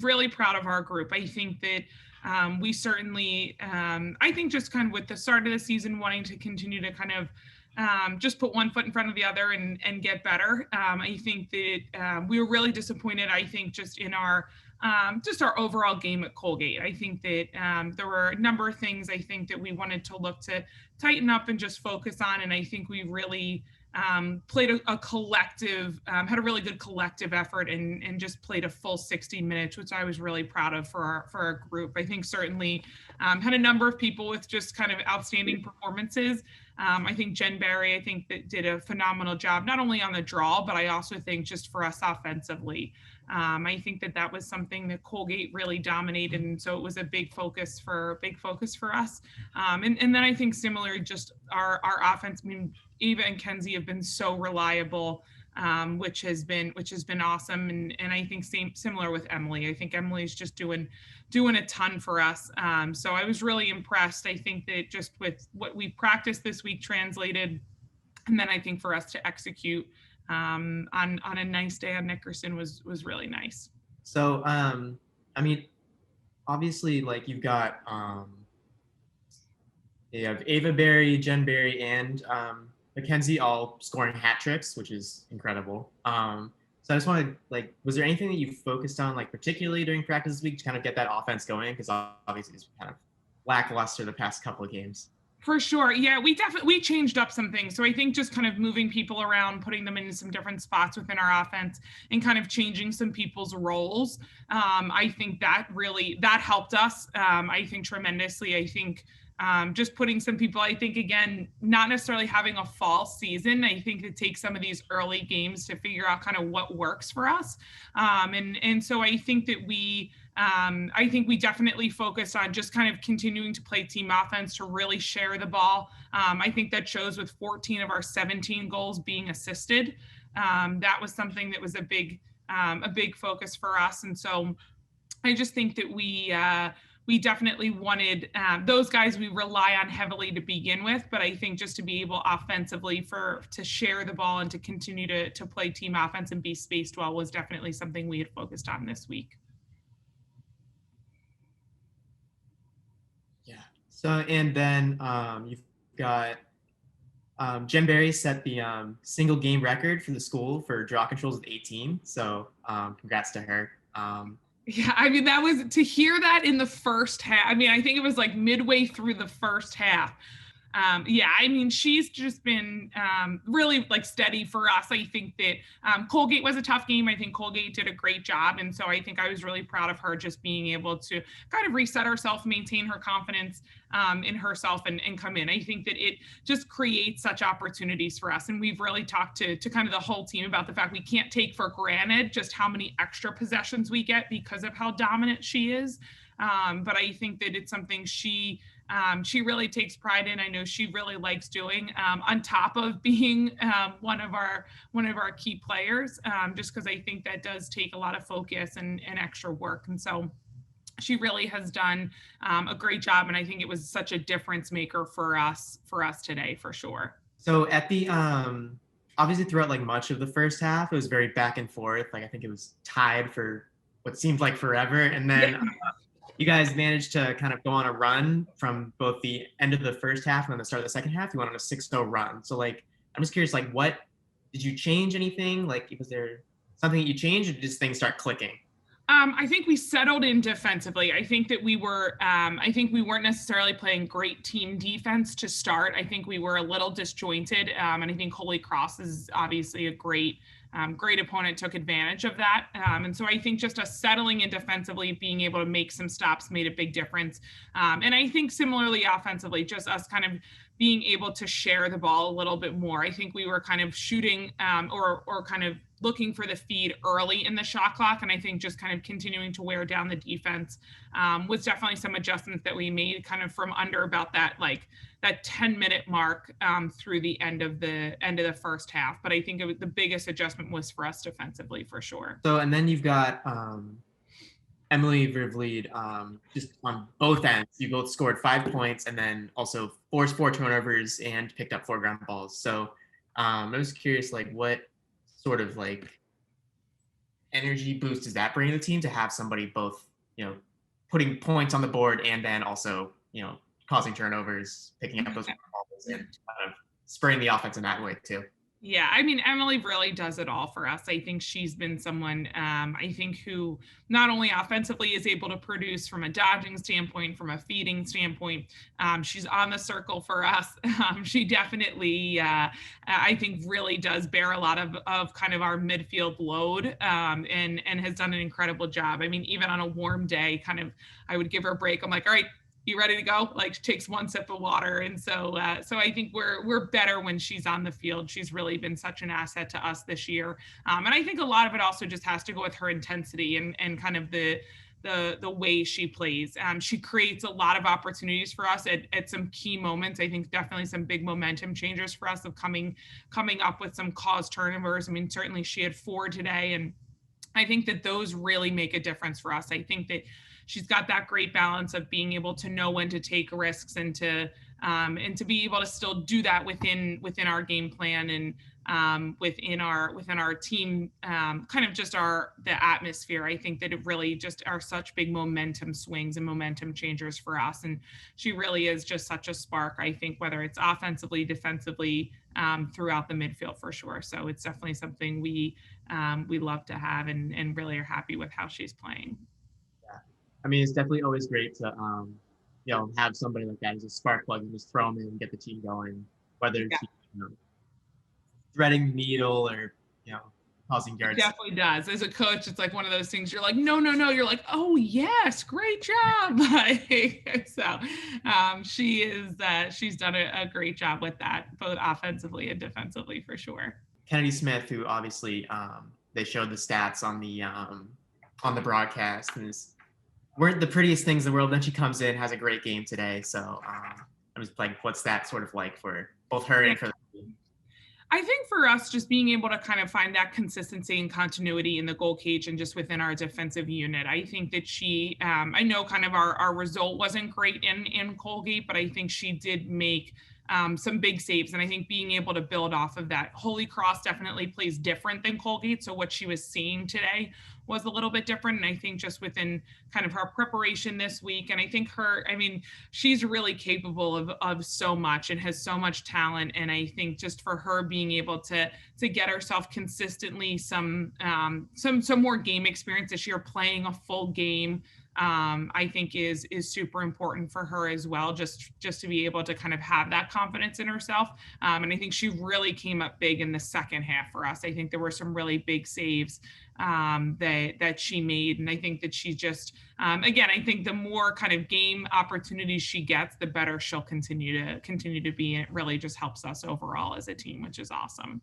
really proud of our group. I think that we certainly, I think just kind of with the start of the season, wanting to continue to kind of just put one foot in front of the other and get better. I think that we were really disappointed, I think, just our overall game at Colgate. I think that there were a number of things I think that we wanted to look to tighten up and just focus on. And I think we really played a collective, had a really good collective effort and just played a full 60 minutes, which I was really proud of for our group. I think certainly had a number of people with just kind of outstanding performances. I think Jen Barry, I think that did a phenomenal job, not only on the draw, but I also think just for us offensively. I think that was something that Colgate really dominated, and so it was a big focus for us. And then I think similarly, just our offense. I mean, Eva and Kenzie have been so reliable, which has been awesome. And I think similar with Emily. I think Emily's just doing a ton for us. So I was really impressed. I think that just with what we practiced this week translated, and then I think for us to execute on a nice day on Nickerson was really nice. So I mean, obviously, like you have Ava Berry, Jen Berry, and Mackenzie all scoring hat tricks, which is incredible. So I just wanted, like, was there anything that you focused on, like, particularly during practice this week to kind of get that offense going? Because obviously it's kind of lackluster the past couple of games. For sure. Yeah, we changed up some things. So I think just kind of moving people around, putting them in some different spots within our offense and kind of changing some people's roles. I think that helped us. I think tremendously. I think just putting some people, I think, again, not necessarily having a fall season. I think it takes some of these early games to figure out kind of what works for us. And so I think that I think we definitely focused on just kind of continuing to play team offense to really share the ball. I think that shows with 14 of our 17 goals being assisted. That was something that was a big focus for us. And so I just think that we definitely wanted those guys we rely on heavily to begin with, but I think just to be able offensively to share the ball and to continue to play team offense and be spaced well was definitely something we had focused on this week. Yeah. So, and then you've got Jen Berry set the single game record for the school for draw controls with 18. So congrats to her. Yeah, I mean, that was to hear that in the first half. I mean, I think it was like midway through the first half. Yeah, I mean, she's just been really like steady for us. I think that Colgate was a tough game. I think Colgate did a great job. And so I think I was really proud of her just being able to kind of reset herself, maintain her confidence in herself and come in. I think that it just creates such opportunities for us. And we've really talked to kind of the whole team about the fact we can't take for granted just how many extra possessions we get because of how dominant she is. But I think that it's something she really takes pride in. I know she really likes doing on top of being one of our key players, just because I think that does take a lot of focus and extra work. And so she really has done a great job. And I think it was such a difference maker for us today, for sure. So at the, obviously throughout like much of the first half, it was very back and forth. Like I think it was tied for what seemed like forever. And then you guys managed to kind of go on a run from both the end of the first half and then the start of the second half. You went on a 6-0 run. So like, I'm just curious, like what, did you change anything? Like, was there something that you changed or did just things start clicking? I think we settled in defensively. I think that we weren't necessarily playing great team defense to start. I think we were a little disjointed. And I think Holy Cross is obviously a great opponent, took advantage of that. And so I think just us settling in defensively, being able to make some stops made a big difference. And I think similarly offensively, just us kind of being able to share the ball a little bit more. I think we were kind of shooting or kind of looking for the feed early in the shot clock. And I think just kind of continuing to wear down the defense was definitely some adjustments that we made kind of from under about that 10-minute mark through the end of the first half. But I think the biggest adjustment was for us defensively for sure. So, and then you've got Emily Rivlead, just on both ends. You both scored 5 points and then also forced 4 turnovers and picked up 4 ground balls. So I was curious, like what sort of like energy boost does that bring to the team to have somebody both, putting points on the board and then also, causing turnovers, picking up those balls, and kind of spurring the offense in that way too? Yeah, I mean, Emily really does it all for us. I think she's been someone, I think, who not only offensively is able to produce from a dodging standpoint, from a feeding standpoint. She's on the circle for us. She definitely, I think, really does bear a lot of kind of our midfield load, and has done an incredible job. I mean, even on a warm day, kind of, I would give her a break. I'm like, all right, you ready to go? Like, takes one sip of water. And so I think we're better when she's on the field. She's really been such an asset to us this year. And I think a lot of it also just has to go with her intensity and kind of the way she plays. She creates a lot of opportunities for us at some key moments. I think definitely some big momentum changers for us of coming up with some caused turnovers. I mean, certainly she had 4 today, and I think that those really make a difference for us. I think that she's got that great balance of being able to know when to take risks and to be able to still do that within our game plan and within our team, kind of just the atmosphere. I think that it really just are such big momentum swings and momentum changers for us. And she really is just such a spark, I think, whether it's offensively, defensively, throughout the midfield for sure. So it's definitely something we love to have and really are happy with how she's playing. Yeah. I mean, it's definitely always great to, have somebody like that as a spark plug and just throw them in and get the team going, whether it's, threading the needle or, causing yards. It definitely does. As a coach, it's like one of those things you're like, no. You're like, oh yes, great job. So she's done a great job with that, both offensively and defensively for sure. Kennedy Smith, who obviously they showed the stats on the broadcast, and weren't the prettiest things in the world. Then she comes in, has a great game today. So I'm just like, what's that sort of like for both her and for the team? I think for us, just being able to kind of find that consistency and continuity in the goal cage and just within our defensive unit. I think that she, I know kind of our result wasn't great in Colgate, but I think she did make some big saves. And I think being able to build off of that. Holy Cross definitely plays different than Colgate. So what she was seeing today was a little bit different. And I think just within kind of her preparation this week, and I think she's really capable of so much and has so much talent. And I think just for her being able to get herself consistently some more game experience this year, playing a full game, I think is super important for her as well, just to be able to kind of have that confidence in herself. And I think she really came up big in the second half for us. I think there were some really big saves that she made. And I think that she just, again, I think the more kind of game opportunities she gets, the better she'll continue to be. And it really just helps us overall as a team, which is awesome.